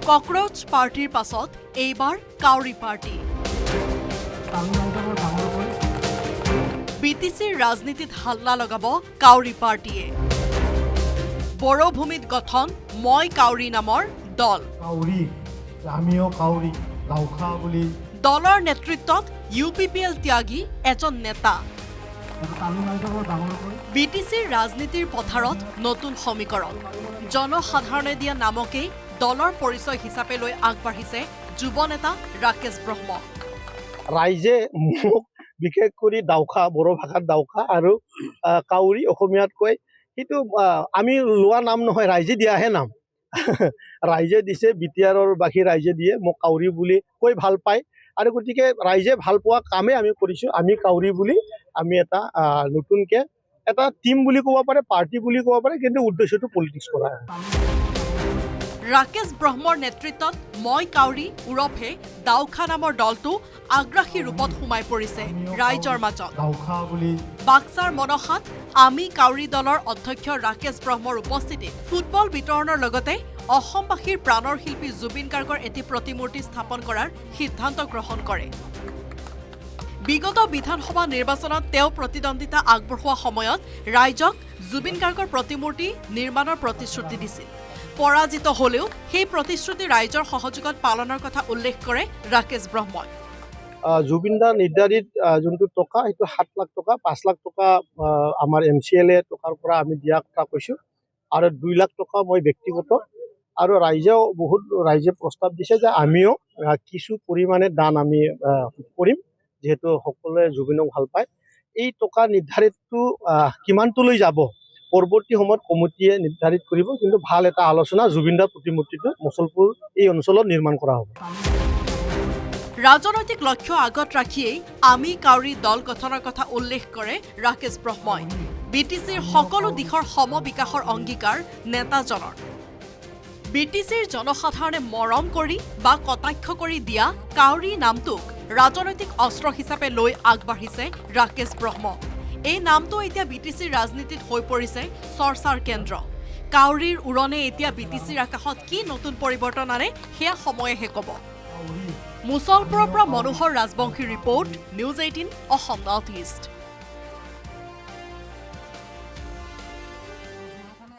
Cockroach পাৰ্টিৰ পাছত এইবাৰ কাউৰী পাৰ্টি। বিটিচিৰ ৰাজনীতিত হাল্লা লগাব কাউৰী পাৰ্টিয়ে। বড়ো ভূমিত গঠন মই কাউৰী নামৰ দল। আমিও কাউৰী লাউখা বুলি দলৰ নেতৃত্বত UPPL ত্যাগী এজন নেতা। বিটিচিৰ ৰাজনীতিৰ পথাৰত নতুন সমীকৰণ। জনসাধাৰণে দিয়া নামকেই দলৰ পৰিচয় হিচাপে লৈ আগবাঢ়িছে যুৱ নেতা ৰাকেশ ব্ৰহ্ম। ৰাইজে মোক বিশেষ কৰি দাউখা, বড়ো ভাষাত দাউখা আৰু কাউৰী অসমীয়াত কয়। সেইটো আমি লোৱা নাম নহয়, ৰাইজে দিয়াহে নাম। ৰাইজে দিছে, বিটিআৰৰ বাসী ৰাইজে দিয়ে মোক কাউৰী বুলি কৈ ভাল পায়। আৰু গতিকে ৰাইজে ভাল পোৱা কামেই আমি কৰিছোঁ। আমি কাউৰী বুলি আমি এটা নতুনকৈ এটা টিম বুলি ক'ব পাৰে, পাৰ্টি বুলি ক'ব পাৰে, কিন্তু উদ্দেশ্যটো পলিটিক্স কৰা। ৰাকেশ ব্ৰহ্মৰ নেতৃত্বত মই কাউৰী ওৰফে দাউখা নামৰ দলটো আগ্ৰাসী ৰূপত সোমাই পৰিছে ৰাইজৰ মাজত। বাক্সাৰ মনসাত আমি কাউৰী দলৰ অধ্যক্ষ ৰাকেশ ব্ৰহ্মৰ উপস্থিতিত ফুটবল বিতৰণৰ লগতে অসমবাসীৰ প্ৰাণৰ শিল্পী জুবিন গাৰ্গৰ এটি প্ৰতিমূৰ্তি স্থাপন কৰাৰ সিদ্ধান্ত গ্ৰহণ কৰে। বিগত বিধানসভা নিৰ্বাচনত তেওঁ প্ৰতিদ্বন্দ্বিতা আগবঢ়োৱা সময়ত ৰাইজক জুবিন গাৰ্গৰ প্ৰতিমূৰ্তি নিৰ্মাণৰ প্ৰতিশ্ৰুতি দিছিল। পৰাজিত হলেও সেই প্ৰতিশ্ৰুতি ৰাইজৰ সহযোগত পালনৰ কথা উল্লেখ কৰে ৰাকেশ ব্ৰহ্মই। জুবিনদাৰ নিৰ্ধাৰিত যোনটো টকা সেইটো 7 লাখ টকা, 5 লাখ টকা আমাৰ MCLA টকাৰ পৰা আমি দিয়া কথা কৈছোঁ, আৰু 2 লাখ টকা মই ব্যক্তিগত। আৰু ৰাইজেও ৰাইজে প্ৰস্তাৱ দিছে যে আমিও কিছু পৰিমাণে দান আমি কৰিম, যিহেতু সকলোৱে জুবিনক ভাল পায়। এই টকা নিৰ্ধাৰিতটো কিমানটোলৈ যাব পৰৱৰ্তী সময়ত কমিটিয়ে নিৰ্ধাৰিত কৰিব, কিন্তু ভাল এটা আলোচনা জুবিনদাৰ প্ৰতিমূৰ্তিটো মুছলপুৰ এই অঞ্চলত নিৰ্মাণ কৰা হ'ব। ৰাজনৈতিক লক্ষ্য আগত ৰাখিয়েই আমি কাউৰী দল গঠনৰ কথা উল্লেখ কৰে ৰাকেশ ব্ৰহ্মই। বিটিচিৰ সকলো দিশৰ সম বিকাশৰ অংগীকাৰ নেতাজনৰ। বিটিচিৰ জনসাধাৰণে মৰম কৰি বা কটাক্ষ কৰি দিয়া কাউৰী নামটোক ৰাজনৈতিক অস্ত্ৰ হিচাপে লৈ আগবাঢ়িছে ৰাকেশ ব্ৰহ্ম। এই নামটো এতিয়া বিটিচিৰ ৰাজনীতিত হৈ পৰিছে চৰ্চাৰ কেন্দ্ৰ। কাউৰীৰ উৰণে এতিয়া বিটিচিৰ আকাশত কি নতুন পৰিৱৰ্তন আনে সেয়া সময়েহে ক'ব। মুছলপুৰৰ পৰা Manohar Rajbongshi report, news 18 Asom north east.